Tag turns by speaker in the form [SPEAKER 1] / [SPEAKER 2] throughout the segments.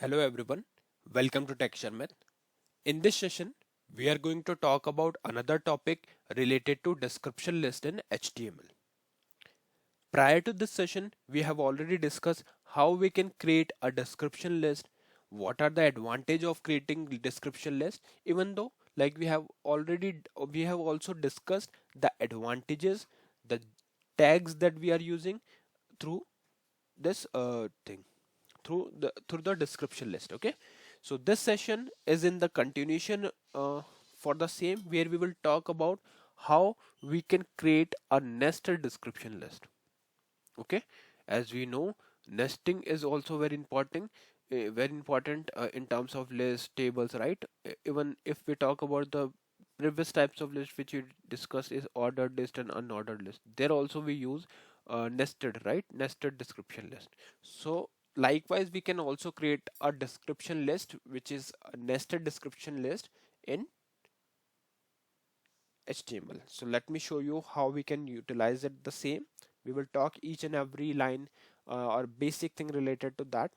[SPEAKER 1] Hello everyone, welcome to Tech Sharmit. In this session, we are going to talk about another topic related to description list in HTML. Prior to this session, we have already discussed how we can create a description list, what are the advantage of creating description list, even though we have also discussed the advantages, the tags that we are using through this thing through the description list. Okay, so this session is in the continuation for the same, where we will talk about how we can create a nested description list. Okay, as we know, nesting is also very important in terms of list tables, right? Even if we talk about the previous types of list which we discussed is ordered list and unordered list, there also we use nested, right? Nested description list. So likewise, we can also create a description list which is a nested description list in HTML. So let me show you how we can utilize it the same. We will talk each and every line or basic thing related to that.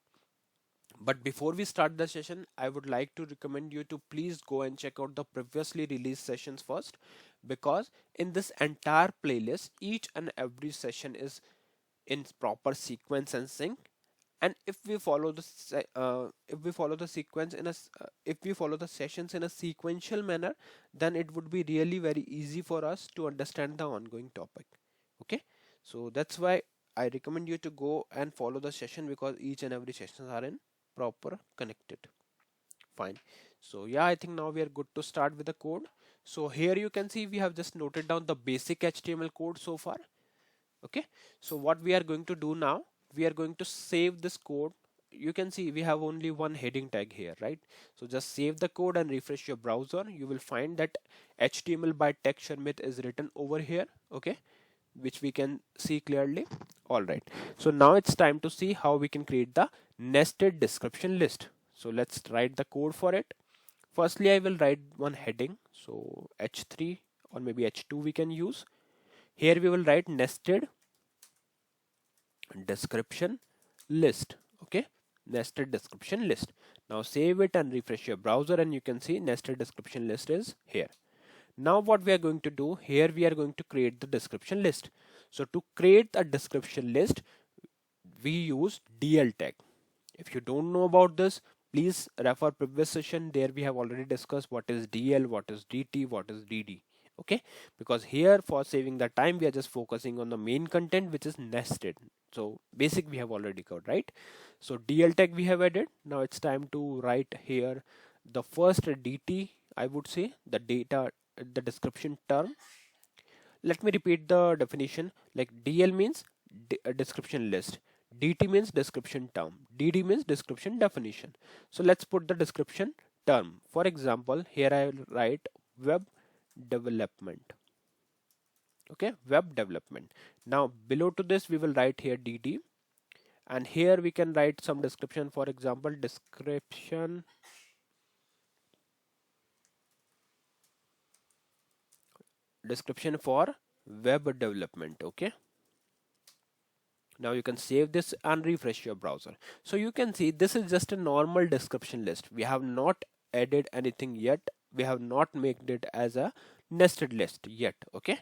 [SPEAKER 1] But before we start the session, I would like to recommend you to please go and check out the previously released sessions first, because in this entire playlist, each and every session is in proper sequence and sync. And if we follow the sequence if we follow the sessions in a sequential manner, then it would be really very easy for us to understand the ongoing topic. Okay, so that's why I recommend you to go and follow the session, because each and every sessions are in proper connected. Fine. So yeah, I think now we are good to start with the code. So here you can see we have just noted down the basic HTML code so far. Okay, so what we are going to do now, we are going to save this code. You can see we have only one heading tag here, right? So just save the code and refresh your browser. You will find that HTML by Tech Sharmit is written over here. Okay, which we can see clearly. All right, so now it's time to see how we can create the nested description list. So let's write the code for it. Firstly, I will write one heading, so h3 or maybe h2 we can use. Here we will write nested description list. Okay, nested description list. Now save it and refresh your browser, and you can see nested description list is here. Now what we are going to do here, we are going to create the description list. So to create a description list, we use DL tag. If you don't know about this, please refer previous session. There we have already discussed what is DL, what is DT, what is DD. Okay, because here for saving the time, we are just focusing on the main content, which is nested. So basic we have already covered, right? So DL tag we have added. Now it's time to write here the first DT, I would say the data, the description term. Let me repeat the definition. Like DL means description list, DT means description term, DD means description definition. So let's put the description term. For example, here I will write web development. Okay, web development. Now below to this we will write here DD, and here we can write some description. For example, description for web development. Okay, now you can save this and refresh your browser. So you can see this is just a normal description list. We have not added anything yet. We have not made it as a nested list yet. Okay,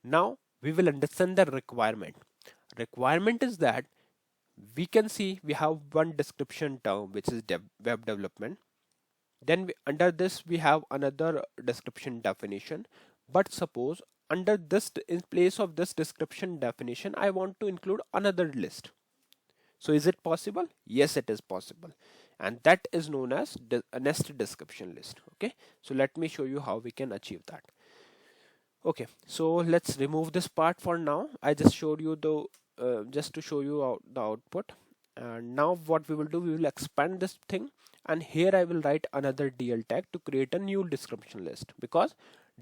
[SPEAKER 1] now we will understand the requirement. Requirement is that we can see we have one description term, which is web development. Then under this we have another description definition. But suppose under this, in place of this description definition, I want to include another list. So is it possible? Yes, it is possible. And that is known as a nested description list. Okay, so let me show you how we can achieve that. Okay, so let's remove this part for now. I just showed you the just to show you the output. And now what we will do, we will expand this thing, and here I will write another DL tag to create a new description list, because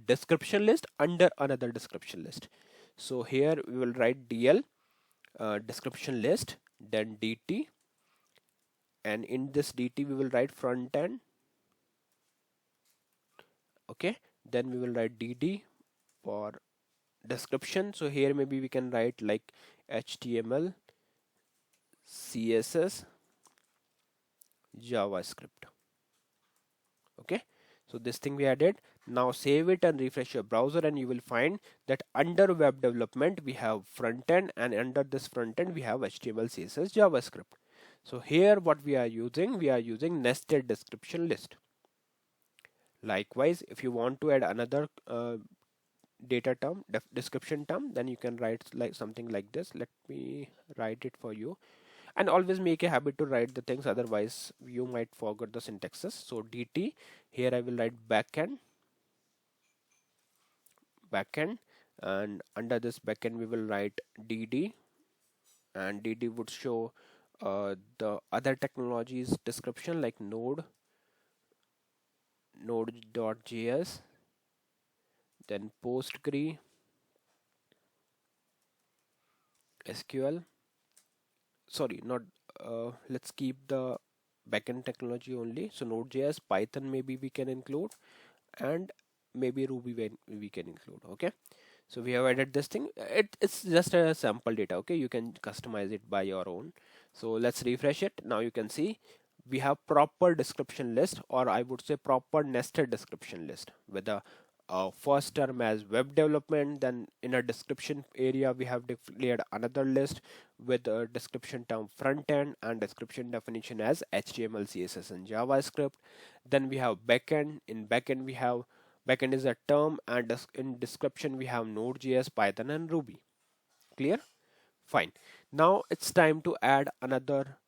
[SPEAKER 1] description list under another description list. So here we will write DL description list, then DT, and in this DT we will write front end. Okay, then we will write DD for description. So here maybe we can write like HTML, CSS, JavaScript. Okay, so this thing we added. Now save it and refresh your browser, and you will find that under web development we have front end, and under this front end we have HTML, CSS, JavaScript. So here what we are using nested description list. Likewise, if you want to add another data term, description term, then you can write like something like this. Let me write it for you. And always make a habit to write the things, otherwise you might forget the syntaxes. So dt, here I will write backend, and under this backend we will write dd, and dd would show the other technologies description like node.js, then postgre, sql, sorry, not let's keep the backend technology only. So node.js, python maybe we can include, and maybe ruby when we can include. Okay, so we have added this thing. It's just a sample data. Okay, you can customize it by your own. So let's refresh it. Now you can see we have proper description list, or I would say proper nested description list, with the first term as web development. Then in a description area we have declared another list with a description term front end, and description definition as HTML, CSS, and JavaScript. Then we have backend. In backend we have backend is a term, and in description we have node.js, python, and ruby. Clear? Fine. Now it's time to add another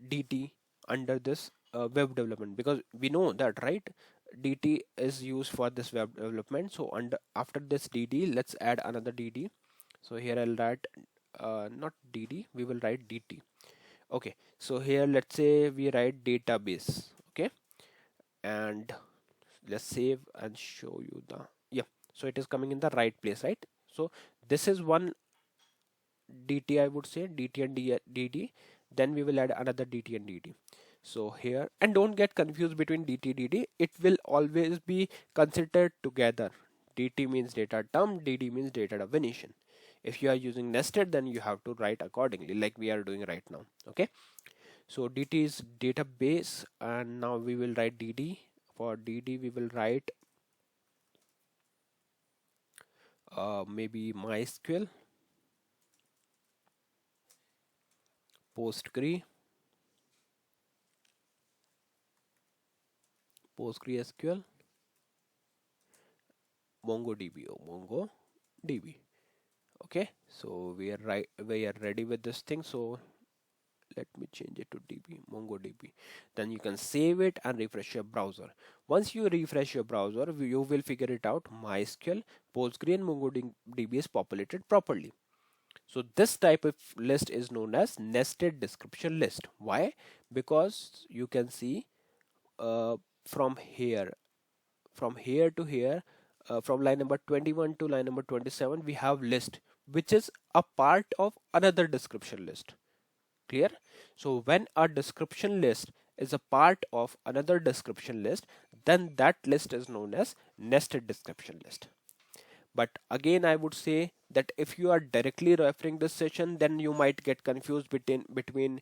[SPEAKER 1] dt under this web development, because we know that, right? dt is used for this web development. So under after this dd, let's add another dd. So here I'll write not dd, we will write dt. Okay, so here let's say we write database. Okay, and let's save and show you the, yeah, so it is coming in the right place, right? So this is one dt, I would say dt and dd. Then we will add another dt and dd. So here, and don't get confused between dt dd, it will always be considered together. dt means data term, dd means data definition. If you are using nested, then you have to write accordingly, like we are doing right now. Okay, so dt is database, and now we will write dd. For dd we will write maybe MySQL, Postgre, PostgreSQL, MongoDB, MongoDB. Okay, so we are ready with this thing. So let me change it to DB, MongoDB. Then you can save it and refresh your browser. Once you refresh your browser, you will figure it out. MySQL, Postgre, and MongoDB is populated properly. So this type of list is known as nested description list. Why? Because you can see uh, from here to here, from line number 21 to line number 27, we have list which is a part of another description list. Clear? So when a description list is a part of another description list, then that list is known as nested description list. But again, I would say that if you are directly referring this session, then you might get confused between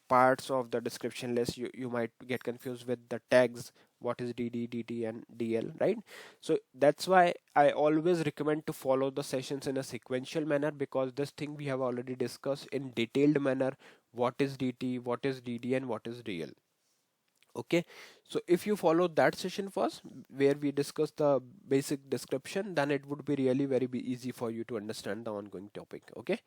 [SPEAKER 1] parts of the description list. You might get confused with the tags, what is dd, dt, and dl, right? So that's why I always recommend to follow the sessions in a sequential manner, because this thing we have already discussed in detailed manner: what is dt, what is dd, and what is dl. Okay, so if you follow that session first, where we discuss the basic description, then it would be really very easy for you to understand the ongoing topic. Okay,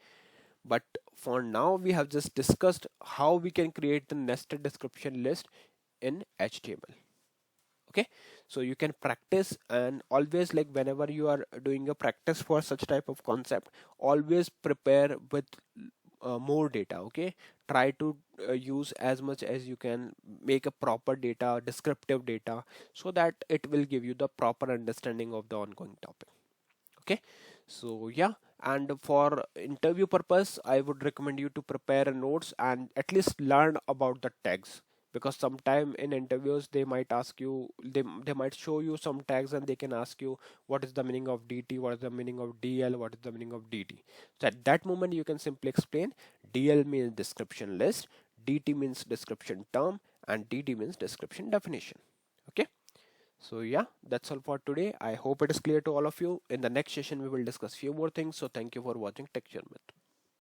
[SPEAKER 1] but for now we have just discussed how we can create the nested description list in HTML. Okay, so you can practice, and always, like whenever you are doing a practice for such type of concept, always prepare with more data. Okay, try to use as much as you can, make a proper data, descriptive data, so that it will give you the proper understanding of the ongoing topic. Okay, so yeah, and for interview purpose, I would recommend you to prepare notes and at least learn about the tags, because sometime in interviews they might ask you, they might show you some tags, and they can ask you what is the meaning of dt, what is the meaning of dl, what is the meaning of dd. So at that moment you can simply explain: dl means description list, dt means description term, and DD means description definition. Okay. So yeah, that's all for today. I hope it is clear to all of you. In the next session, we will discuss few more things. So thank you for watching Tech Sharmit.